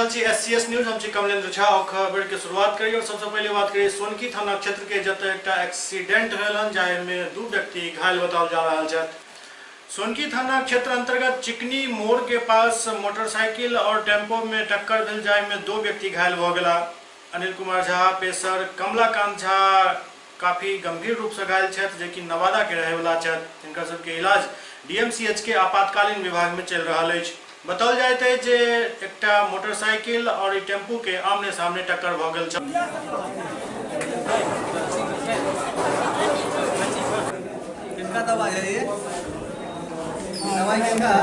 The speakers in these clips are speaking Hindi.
रहल छी SCS न्यूज। हम छी कमलेंद्र झा और खबर के शुरुआत करी और सबसे पहले बात करी सोनकी थाना क्षेत्र के जत एक एक्सीडेंट भेलन जाय में 2 व्यक्ति घायल बताओल जा रहा है। सोनकी थाना क्षेत्र अंतर्गत चिकनी मोड़ के पास मोटरसाइकिल और टेम्पो में टक्कर भेल जाय में 2 व्यक्ति घायल भ गेला। अनिल कुमार झा, पेशर कमलाकांत झा काफी गंभीर रूप से घायल छथि, जेकि नवादा के रहे वाला छथि। इनका सबके इलाज DMCH के आपातकालीन विभाग में चल रहा है। बताओल जाते है जे एकटा मोटरसाइकिल और टेम्पू के आमने सामने टक्कर भ गेल छल। किनका दवाई है ये? दवाई किनका?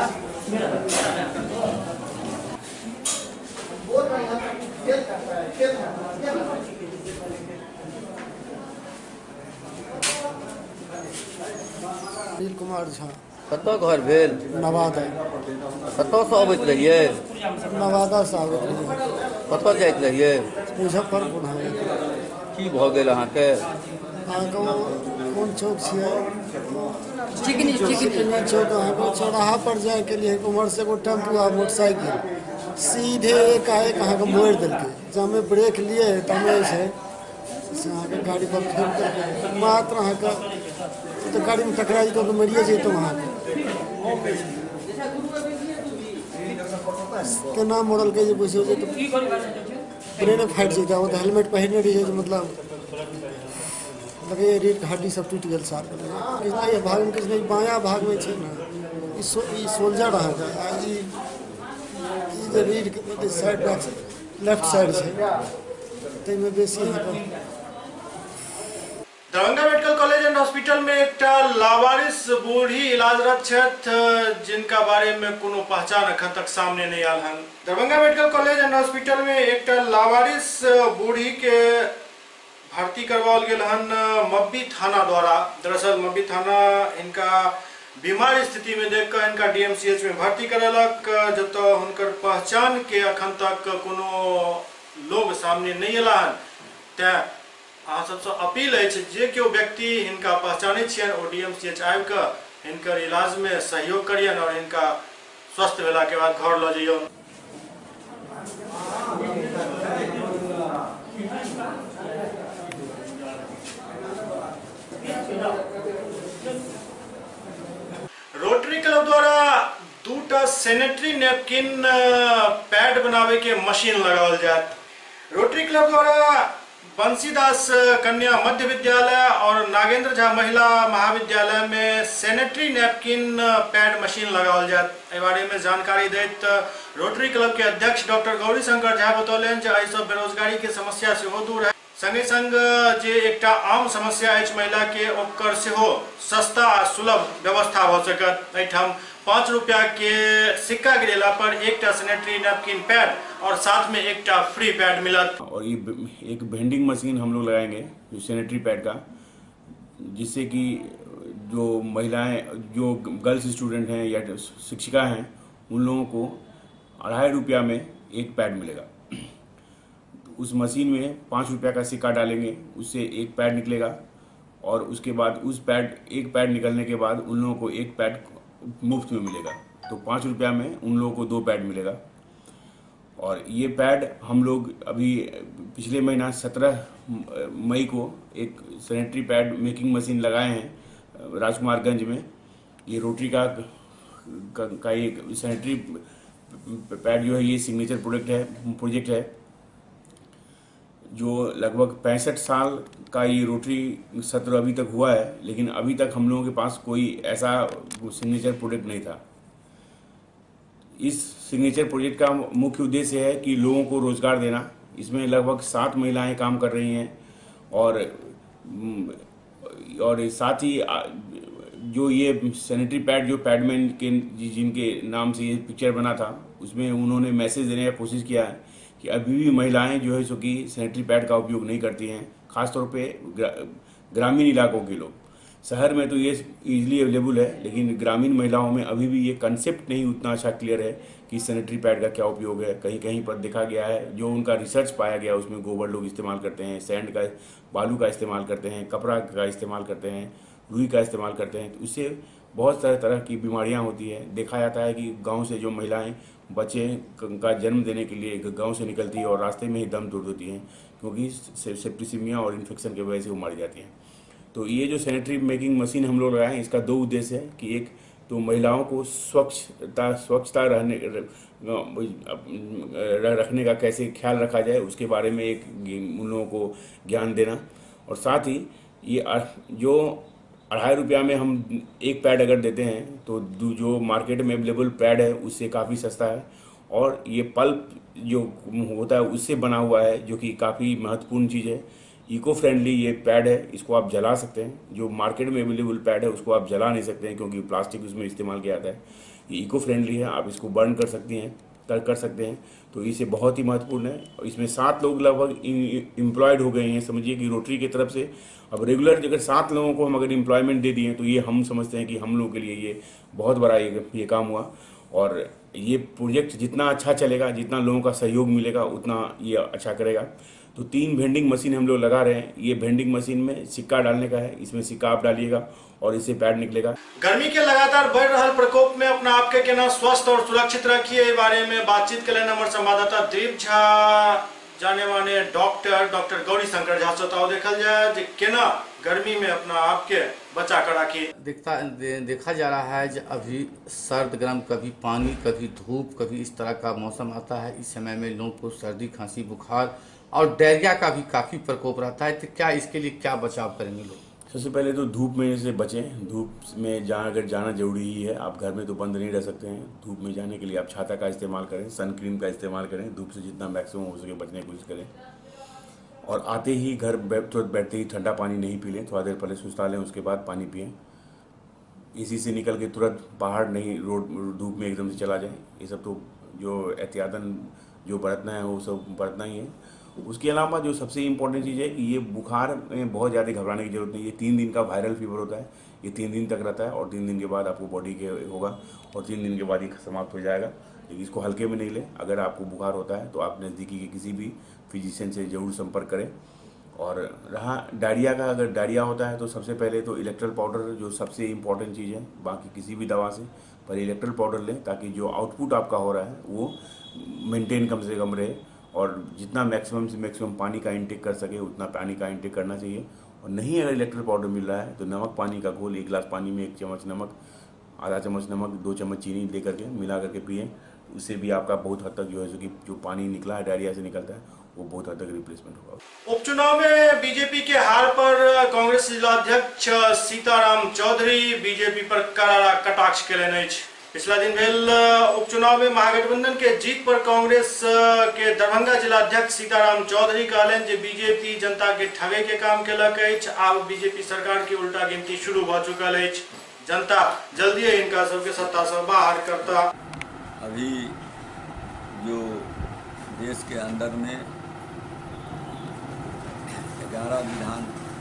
अनिल कुमार झा। कत घर भेल? नवादा। कत से अबैत रहिए? नवादा से आबैत रहिए। कत जाइत रहिए? मुजफ्फरपुर। की भ गेल अहाँके? अहाँके कोन चौक छियै? चिकनी चौक। अहाँके चौराहा पर जाए के लिए उम्हर से एगो टेम्पू आ मोटरसाइकिल सीधे एकाएक अहाँके मोड़ि देलकै। जामे ब्रेक लिए तमे छै से अहाँके गाड़ी पर फेर देलकै। मात्र अहाँके तो गाड़ी में टकराई तो मरिए जैतौ। अहाँके केना मोड़ल के बुझियो जे ब्रेन फाटि जैते। वो हेलमेट पहिरने रहिए मतलब लगे रीढ़ के हड्डी सब टूट गेल सार के। ये भाग में किछ नहीं, बायां भाग में छै ना ई सोल्जर अहाँके आ ई जे रीढ़ के साइड लेफ्ट साइड छै तै में बेसी अहाँके। Darbhanga medical college and hospital में एक लावारिस बूढ़ी इलाजरत छथि, जिनका बारे में कोनो पहचान अखन तक सामने नहीं आयल हन। Darbhanga medical college and hospital में एक लावारिस बूढ़ी के भर्ती करवाओल गेल हन मब्बी थाना द्वारा। दरअसल मब्बी थाना इनका बीमार स्थिति में देखकर इनका DMCH में भर्ती करेलक, जत हुनकर पहचान के अखन तक कोनो लोग सामने नहीं अयला हन। तैं अहाँ सबसे अपील है जे केओ व्यक्ति हिनका पहचाने छियन ओ DMCH आबि कऽ हिनकर इलाज में सहयोग करियन और हिनका स्वस्थ भेला के बाद घर लऽ जइयौ। रोटरी क्लब द्वारा 2टा सैनिटरी नैपकिन पैड बनावे के मशीन लगाओल जात। रोटरी क्लब द्वारा बंसीदास कन्या मध्य विद्यालय और नागेंद्र झा महिला महाविद्यालय में सैनिटरी नैपकिन पैड मशीन लगाओल जात। एहि बारे में जानकारी दैत रोटरी क्लब के अध्यक्ष डॉक्टर गौरी शंकर झा बतौलन जे एहिसँ बेरोजगारी के समस्या सेहो दूर है, संगे संग जे एकटा आम समस्या अछि महिला के ओकर सेहो सस्ता आ सुलभ व्यवस्था भ सकत। एहिठाम 5 रुपया के सिक्का गिरेला पर एकटा सैनिटरी नैपकिन पैड और साथ में एकटा फ्री पैड मिलत। और ये एक वेंडिंग मशीन हम लोग लगाएंगे जो सैनिटरी पैड का, जिससे कि जो महिलाएं, जो गर्ल्स स्टूडेंट हैं या शिक्षिका हैं, उन लोगों को 2.5 रुपया में एक पैड मिलेगा। उस मशीन में 5 रुपया का सिक्का डालेंगे, उससे एक पैड निकलेगा और उसके बाद एक पैड निकलने के बाद उन लोगों को एक पैड मुफ्त में मिलेगा। तो 5 रुपया में उन लोगों को 2 पैड मिलेगा। और ये पैड हम लोग अभी पिछले महीना 17 मई को एक सैनिटरी पैड मेकिंग मशीन लगाए हैं राजकुमारगंज में। ये रोटरी का एक सैनिटरी पैड जो है ये सिग्नेचर प्रोजेक्ट है जो लगभग 65 साल का ये रोटरी सत्र अभी तक हुआ है, लेकिन अभी तक हम लोगों के पास कोई ऐसा सिग्नेचर प्रोजेक्ट नहीं था। इस सिग्नेचर प्रोजेक्ट का मुख्य उद्देश्य है कि लोगों को रोजगार देना। इसमें लगभग 7 महिलाएं काम कर रही हैं और साथ ही जो ये सैनिटरी पैड जो पैडमैन के जिनके नाम से ये पिक्चर बना था, उसमें उन्होंने मैसेज देने का कोशिश किया है कि अभी भी महिलाएं जो है सो कि सैनिटरी पैड का उपयोग नहीं करती हैं, खासतौर पे ग्रामीण इलाकों के लोग। शहर में तो ये इजीली अवेलेबल है, लेकिन ग्रामीण महिलाओं में अभी भी ये कंसेप्ट नहीं उतना अच्छा क्लियर है कि सैनिटरी पैड का क्या उपयोग है। कहीं कहीं पर देखा गया है, जो उनका रिसर्च पाया गया उसमें गोबर लोग इस्तेमाल करते हैं, सैंड का बालू का इस्तेमाल करते हैं, कपड़ा का इस्तेमाल करते हैं, रुई का इस्तेमाल करते हैं। तो उससे बहुत तरह की बीमारियां होती है। देखा जाता है कि गांव से जो महिलाएं बच्चे का जन्म देने के लिए गांव से निकलती है और रास्ते में ही दम तोड़ देती हैं, क्योंकि सेप्टिसिमिया और इन्फेक्शन की वजह से वो मारी जाती हैं। तो ये जो सैनिटरी मेकिंग मशीन हम लोग लगाए हैं, इसका दो उद्देश्य है कि एक तो महिलाओं को स्वच्छता रखने का कैसे ख्याल रखा जाए उसके बारे में एक उन लोगों को ज्ञान देना, और साथ ही ये जो 2.5 रुपया में हम एक पैड अगर देते हैं तो जो मार्केट में अवेलेबल पैड है उससे काफ़ी सस्ता है, और ये पल्प जो होता है उससे बना हुआ है, जो कि काफ़ी महत्वपूर्ण चीज़ है। इको फ्रेंडली ये पैड है, इसको आप जला सकते हैं। जो मार्केट में अवेलेबल पैड है उसको आप जला नहीं सकते हैं, क्योंकि प्लास्टिक उसमें इस्तेमाल किया जाता है। ये इको फ्रेंडली है, आप इसको बर्न कर सकते हैं, तो इसे बहुत ही महत्वपूर्ण है। और इसमें 7 लोग लगभग एम्प्लॉयड हो गए हैं। समझिए कि रोटरी की तरफ से अब रेगुलर अगर 7 लोगों को हम अगर एम्प्लॉयमेंट दे दिए तो ये हम समझते हैं कि हम लोगों के लिए ये बहुत बड़ा ये काम हुआ। और ये प्रोजेक्ट जितना अच्छा चलेगा, जितना लोगों का सहयोग मिलेगा, उतना ये अच्छा करेगा। तो 3 वेंडिंग मशीन हम लोग लगा रहे हैं। ये वेंडिंग मशीन में सिक्का डालने का है, इसमें सिक्का आप डालिएगा और इससे पैड निकलेगा। गर्मी के लगातार बढ़ रहा प्रकोप में अपना आपके केना स्वस्थ और सुरक्षित रखिए, इस बारे में बातचीत के लिए हमारे संवाददाता दीप झा, जाने माने डॉक्टर गौरी शंकर झा से देखल जाए जे केना गर्मी में अपना आपके बचा कर रखिए। देखा जा रहा है कि अभी सर्द गर्म, कभी पानी, कभी धूप, कभी इस तरह का मौसम आता है। इस समय में लोगों को सर्दी, खांसी, बुखार और डायरिया का भी काफ़ी प्रकोप रहता है। तो क्या इसके लिए क्या बचाव करेंगे लोग? सबसे पहले तो धूप में से बचें। धूप में अगर जाना जरूरी ही है, आप घर में तो बंद नहीं रह सकते हैं। धूप में जाने के लिए आप छाता का इस्तेमाल करें, सन क्रीम का इस्तेमाल करें, धूप से जितना मैक्सिमम हो सके बचने की कोशिश करें। और आते ही घर तुरंत बैठते ही ठंडा पानी नहीं पी लें, थोड़ा देर पहले सुस्ता लें, उसके बाद पानी पिएं। एसी से निकल के तुरंत बाहर नहीं धूप में एकदम से चला जाए। ये सब तो जो एहतियातन जो बरतना है वो सब बरतना ही है। उसके अलावा जो सबसे इम्पोर्टेंट चीज़ है कि ये बुखार में बहुत ज़्यादा घबराने की जरूरत नहीं है। ये 3 दिन का वायरल फीवर होता है, ये 3 दिन तक रहता है और 3 दिन के बाद आपको बॉडी के होगा और 3 दिन के बाद ये समाप्त हो जाएगा। लेकिन इसको हल्के में नहीं लें। अगर आपको बुखार होता है तो आप नज़दीकी के किसी भी फिजिशियन से ज़रूर संपर्क करें। और रहा डायरिया का, अगर डायरिया होता है तो सबसे पहले तो इलेक्ट्रल पाउडर जो सबसे इम्पॉर्टेंट चीज़ है, बाकी किसी भी दवा से पहले इलेक्ट्रल पाउडर लें, ताकि जो आउटपुट आपका हो रहा है वो मेंटेन कम से कम रहे। और जितना मैक्सिमम से मैक्सिमम पानी का इंटेक कर सके उतना पानी का इंटेक करना चाहिए। और नहीं अगर इलेक्ट्रल पाउडर मिल रहा है तो नमक पानी का घोल, 1 गिलास पानी में 1 चम्मच नमक, आधा चम्मच नमक, 2 चम्मच चीनी दे करके मिला करके पिएं। उससे भी आपका बहुत हद तक जो है कि जो पानी निकला है डायरिया से निकलता है वो बहुत हद तक रिप्लेसमेंट होगा। उपचुनाव में बीजेपी के हार पर कांग्रेस जिलाध्यक्ष सीताराम चौधरी बीजेपी पर करारा कटाक्ष केलनि अछि। पिछला दिन भेल उपचुनाव में महागठबंधन के जीत पर कांग्रेस के दरभंगा जिलाध्यक्ष सीताराम चौधरी कहलनि जे बीजेपी जनता के ठगे के काम केलक अछि। आब बीजेपी सरकार की उल्टा गिनती शुरू भ चुकल अछि। जनता जल्दी इनका सबके सत्ता से बाहर करता। अभी जो देश के अंदर में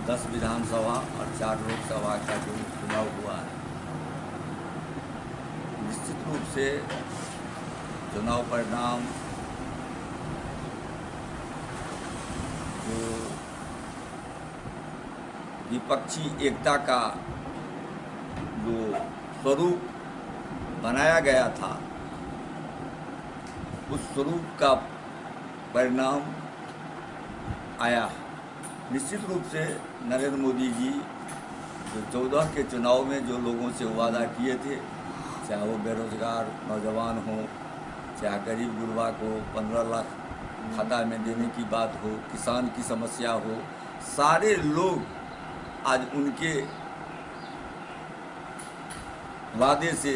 10 विधानसभा और 4 लोकसभा का जो चुनाव हुआ है, निश्चित रूप से चुनाव परिणाम जो विपक्षी एकता का जो स्वरूप बनाया गया था, उस स्वरूप का परिणाम आया। निश्चित रूप से नरेंद्र मोदी जी जो 14 के चुनाव में जो लोगों से वादा किए थे, चाहे वो बेरोजगार नौजवान हो, चाहे गरीब गुरबा को 15 लाख खाता में देने की बात हो, किसान की समस्या हो, सारे लोग आज उनके वादे से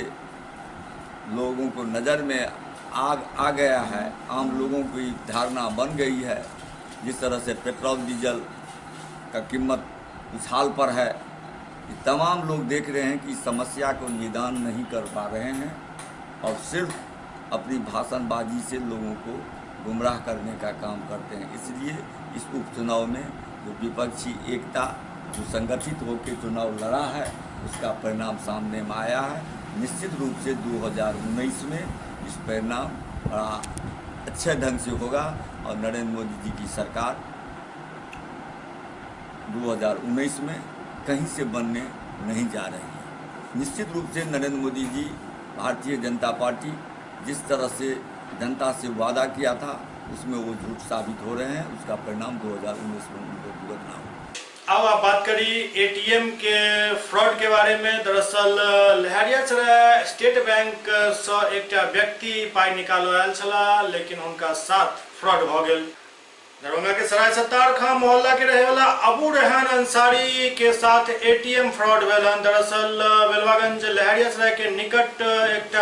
लोगों को नज़र में आ गया है। आम लोगों की धारणा बन गई है। जिस तरह से पेट्रोल डीजल का कीमत उछाल पर है, कि तमाम लोग देख रहे हैं कि समस्या को निदान नहीं कर पा रहे हैं और सिर्फ अपनी भाषणबाजी से लोगों को गुमराह करने का काम करते हैं। इसलिए इस उपचुनाव में जो विपक्षी एकता जो संगठित होकर चुनाव लड़ा है, उसका परिणाम सामने में आया है। निश्चित रूप से 2019 में इस परिणाम बड़ा अच्छे ढंग से होगा और नरेंद्र मोदी जी की सरकार 2019 में कहीं से बनने नहीं जा रही है। निश्चित रूप से नरेंद्र मोदी जी, भारतीय जनता पार्टी जिस तरह से जनता से वादा किया था उसमें वो झूठ साबित हो रहे हैं। उसका परिणाम 2019 में उनको भुगतना हो। अब आप बात करी एटीएम के फ्रॉड के बारे में। दरअसल लहरियासराय स्टेट बैंक से एक व्यक्ति पाई निकालो आयल छला, लेकिन उनका साथ फ्रॉड भ गेल। दरभंगा के सराय सत्तार खां मोहल्ला के रहे वाला अबू रेहान अंसारी के साथ एटीएम फ्रॉड भेलन। दरअसल बेलवागंज लहरियासराय के निकट एक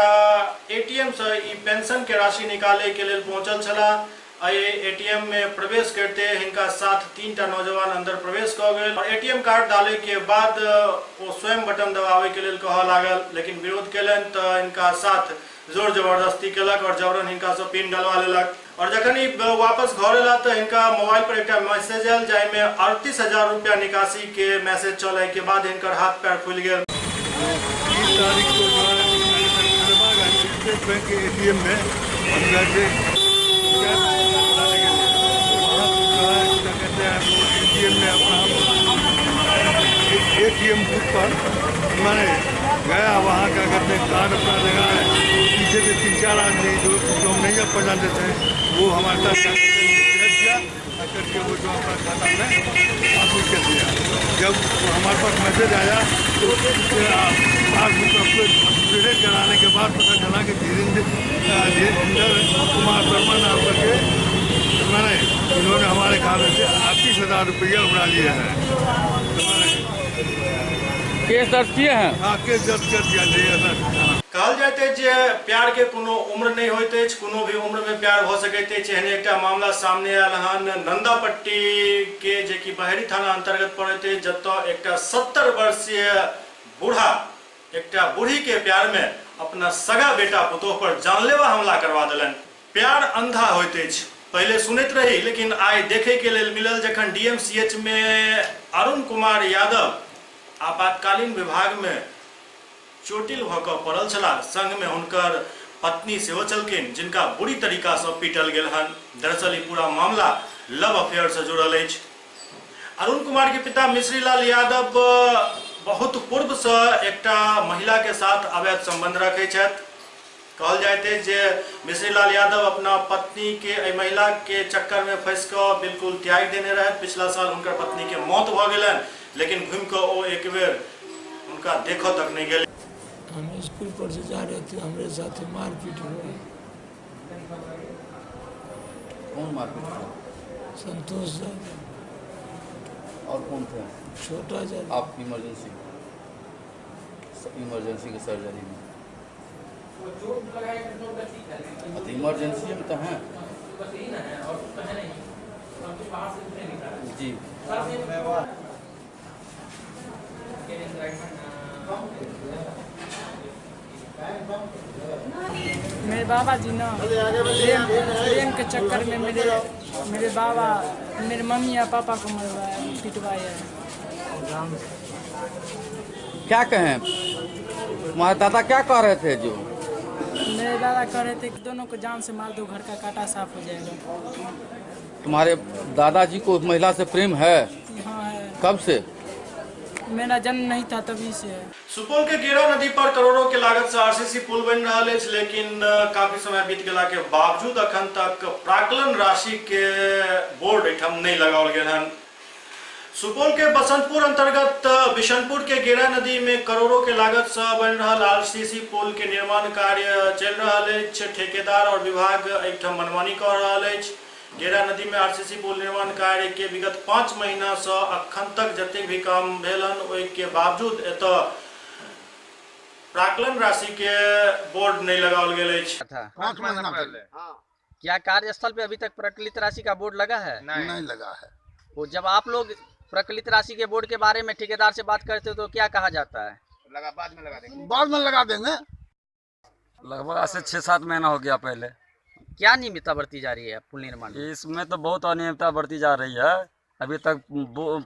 एटीएम से ई पेंशन के राशि निकाले के लिए पहुंचल छला। एटीएम में प्रवेश करते इनका साथ 3 नौजवान अंदर प्रवेश कर गए और एटीएम कार्ड डाले के बाद वो स्वयं बटन दबावे के लिए कह लागल, लेकिन विरोध केलन तो इनका साथ जोर जबरदस्ती केलक और जबरन इनका से पिन डलवा लेलक। और जखन ही वापस घर एला तो इनका मोबाइल पर एक मैसेज आयल जामे 38,000 रुपया निकासी के मैसेज चले के बाद इनकर हाथ पैर फूल गए। एटीएम में एटीएम में अपना एटीएम बूथ पर मैंने गया, वहाँ क्या कहते हैं कार्ड अपना लगा है। पीछे से 3-4 आदमी जो नहीं पहचानते थे वो हमारे साथ किया करके वो जो अपना खाता में पासबुक कर दिया। जब हमारे पास मैसेज आया तो पासबुक अपडेट कराने के बाद पता चला कि धीरेन्द्र कुमार शर्मा नाम करके मैंने इन्होंने हमारे खाते से 38,000 रुपया उड़ा लिए हैं। केस दर्ज किए हैं? हाँ, केस दर्ज कर दिया। कहल जाते जे प्यार के कोनो उम्र नहीं होते, कोनो भी उम्र में प्यार हो सकते। एहने एक मामला सामने आयल हन नंदापट्टी के जे कि बहेरी थाना अंतर्गत पड़ते, जतो एक 70 वर्षीय बूढ़ा एक बूढ़ी के प्यार में अपना सगा बेटा पुतोह पर जानलेवा हमला करवा दिलन। प्यार अंधा होते पहले सुनते रही, लेकिन आइ देखे के लिए मिलल जखन डीएमसीएच में अरुण कुमार यादव आपातकालीन विभाग में चोटिल होकर पड़ल छला। संग में उनकर पत्नी सेहो चलकिन, जिनका बुरी तरीका से पीटल गेल हन। दरअसल ये पूरा मामला लव अफेयर से जुड़ल है। अरुण कुमार के पिता मिश्रीलाल यादव बहुत पूर्व से एक महिला के साथ अवैध संबंध रखे छथि। कहल जाते जे मिश्रीलाल यादव अपना पत्नी के महिला के चक्कर में फंस कर बिल्कुल त्याग देने रहे। पिछला साल उनकर पत्नी के मौत भ गेलन, लेकिन घूम कर वो एक बेर उनका देखो तक नहीं गए। हम स्कूल पर से जा रहे थे, हमारे साथ मारपीट हुआ। कौन मारपीट हुआ? संतोष यादव। और कौन थे? छोटा यादव। आप इमरजेंसी के सर्जरी में इमरजेंसी में तो हैं जी। मेरे बाबा जी ना प्रेम के चक्कर में मेरे बाबा मेरे मम्मी या पापा को मरवाया, पिटवाया। क्या कहें, तुम्हारे दादा क्या कह रहे थे? जो मेरे दादा कह रहे थे कि दोनों को जान से मार दो, घर का कांटा साफ हो जाएगा। तुम्हारे दादाजी को उस महिला से प्रेम है? हाँ है। कब से? मेरा जन्म नहीं था तभी से है। सुपौल के गेरा नदी पर करोड़ों के लागत से आरसीसी पुल बन रहा है, लेकिन काफी समय बीत गला के बावजूद अखन तक प्राक्कलन राशि के बोर्ड एठम नहीं लगाओल गेल हन। सुपौल के बसंतपुर अंतर्गत बिशनपुर के गेरा नदी में करोड़ों के लागत से बन रहा आरसीसी पुल के निर्माण कार्य चल रहा है। ठेकेदार और विभाग एठम मनमानी कर रहा है। गेरा नदी में आरसीसी पुल निर्माण कार्य के विगत 5 महीना से अखन तक जते भी काम भेलन, ओहि के बावजूद एत प्राक्कलन राशि के बोर्ड नहीं लगाओल गेल था। 5 महीना पहले क्या कार्यस्थल पे अभी तक प्रकलित राशि का बोर्ड लगा है? नहीं लगा है। वो जब आप लोग प्रकलित राशि के बोर्ड के बारे में ठेकेदार से बात करते हो तो क्या कहा जाता है? बाद में लगा देंगे। लगभग आज से 6-7 महीना हो गया। पहले क्या नियमितता बढ़ती जा रही है पुल निर्माण में? इसमें तो बहुत अनियमितता बढ़ती जा रही है। अभी तक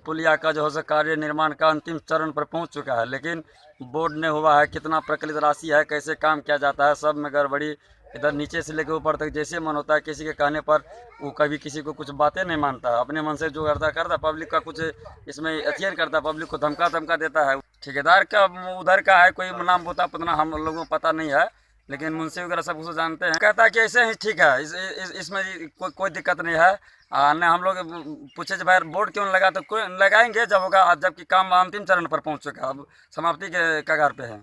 पुलिया का जो है कार्य निर्माण का अंतिम चरण पर पहुंच चुका है, लेकिन बोर्ड नहीं हुआ है। कितना प्रकलित राशि है, कैसे काम किया जाता है, सब में गड़बड़ी। इधर नीचे से लेकर ऊपर तक जैसे मन होता है, किसी के कहने पर वो कभी किसी को कुछ बातें नहीं मानता, अपने मन से जो करता पब्लिक का कुछ इसमें अध्ययन करता, पब्लिक को धमका देता है। ठेकेदार का उधर का है, कोई नाम होता उतना हम लोगों को पता नहीं है, लेकिन मुंशी वगैरह सब उसको जानते हैं, कहता है कि ऐसे ही ठीक है, इसमें कोई दिक्कत नहीं है। न हम लोग पूछे भाई बोर्ड क्यों लगा, तो कोई लगाएंगे जब होगा, जबकि काम अंतिम चरण पर पहुंच चुका, अब समाप्ति के कगार पे है।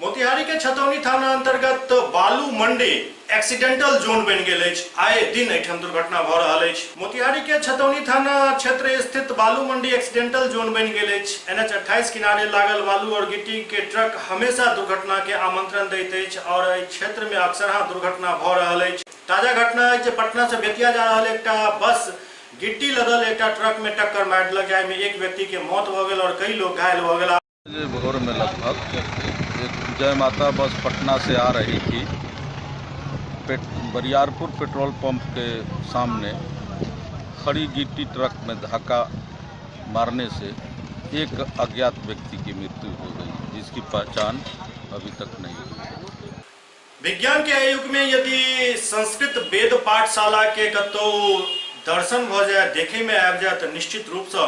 मोतिहारी के छतौनी थाना अंतर्गत बालू मंडी एक्सीडेंटल जोन बन गए, आए दिन एठम दुर्घटना भ रहा है। मोतिहारी के छतौनी थाना क्षेत्र स्थित बालू मंडी एक्सीडेंटल जोन बन गए। NH 28 किनारे लागल बालू और गिट्टी के ट्रक हमेशा दुर्घटना के आमंत्रण दैत और क्षेत्र में अक्सर दुर्घटना भ रहा है। ताजा घटना है पटना से बेतिया जा रहा एक बस गिट्टी लदल एक ट्रक में टक्कर मार लग जाए में एक व्यक्ति के मौत हो गई और कई लोग घायल हो गए। भोर में लगभग एक जय माता बस पटना से आ रही थी, बरियारपुर पेट्रोल पंप के सामने खड़ी गिट्टी ट्रक में धक्का मारने से एक अज्ञात व्यक्ति की मृत्यु हो गई, जिसकी पहचान अभी तक नहीं हुई। विज्ञान के युग में यदि संस्कृत वेद पाठशाला के कतो दर्शन भ जाए, देखे में आबि जाए, तो निश्चित रूप से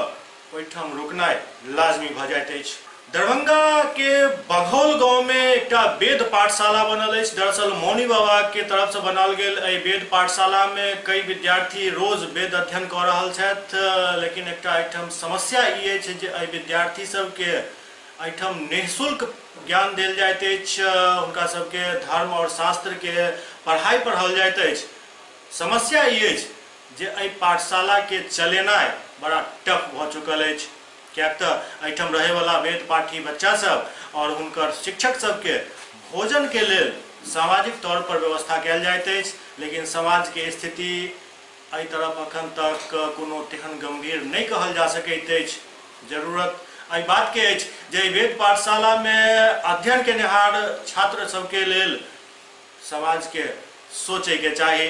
ओहिठाम रुकनाइ लाजमी भ जाइत अछि। दरभंगा के बघौल गांव में एक वेद पाठशाला बनल है। दरअसल मौनी बाबा के तरफ से बनाल गेल वेद पाठशाला में कई विद्यार्थी रोज वेद अध्ययन कर रहल छथि, लेकिन एक समस्या ये है जे विद्यार्थी सबके एहिठाम निःशुल्क ज्ञान देल जाइत अछि, हुनका सबके धर्म और शास्त्र के पढ़ाई पढ़ाओल जाइत अछि। समस्या ये जे पाठशाला के चलेनाइ बड़ा टफ भ चुकल अछि, कियाक तऽ एहिठाम रहे वाला वेद पाठी बच्चा सब और हुनकर शिक्षक सबके भोजन के लेल सामाजिक तौर पर व्यवस्था कयल जाइत अछि, लेकिन समाज के स्थिति एहि तरफ अखन तक कोनो तेहन गंभीर नहीं कहल जा सकैत अछि। जरूरत एहि बात के अछि जे वेद पाठशाला में अध्ययन के निहार छात्र सबके लेल समाज के सोचे के चाही,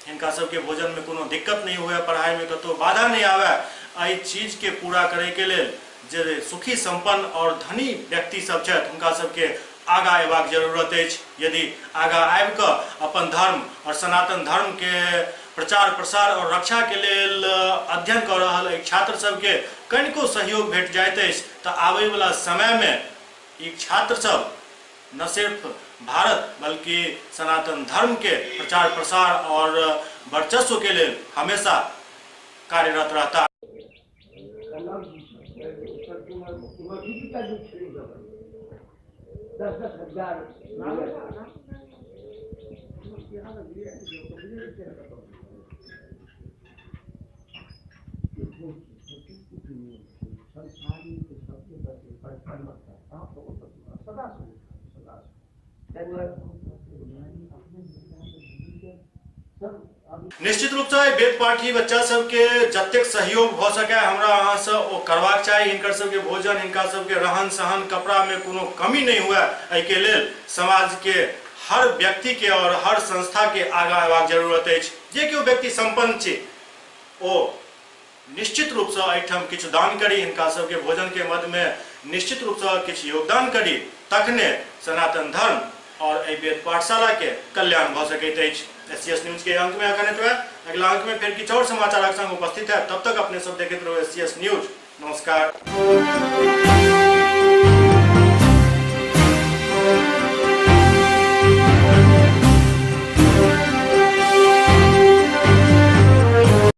हिनका सबके भोजन में कोनो दिक्कत नहीं हुए, पढ़ाई में कतो बाधा नहीं आवे। एहि चीज के पूरा करे के लेल जे सुखी संपन्न और धनी व्यक्ति सब छथि, हुनका सबके आगा अयबाक जरूरत अछि। यदि आगा आबि कऽ अपन धर्म और सनातन धर्म के प्रचार प्रसार और रक्षा के लेल अध्ययन कर रहल छात्र सबके कनिको सहयोग भेट जाइत अछि, तऽ आबै वाला समय में ई छात्र सब न सिर्फ भारत बल्कि सनातन धर्म के प्रचार प्रसार और वर्चस्व के लिए हमेशा कार्यरत रहता। निश्चित रूप से वेद पाठी बच्चा सबके जतेक सहयोग भ सके हमरा अहाँ से ओ करबाक चाही। हिनकर सबके भोजन, हिनका सबके रहन सहन, कपड़ा में कोनो कमी नहीं हुए, एहि के लेल समाज के हर व्यक्ति के और हर संस्था के आगा अयबाक जरूरत अछि। जे केओ व्यक्ति संपन्न छै ओ निश्चित रूप से एहिठाम किछु दान करी, हिनका सबके भोजन के मद में निश्चित रूप से किछु योगदान करी, तखने सनातन धर्म और वेद पाठशाला के कल्याण भ सकैत अछि। SCS न्यूज के अंक में अगला अंक में फिर किछु और समाचार संग उपस्थित है। तब तक अपने सब देखते रहो SCS न्यूज। नमस्कार।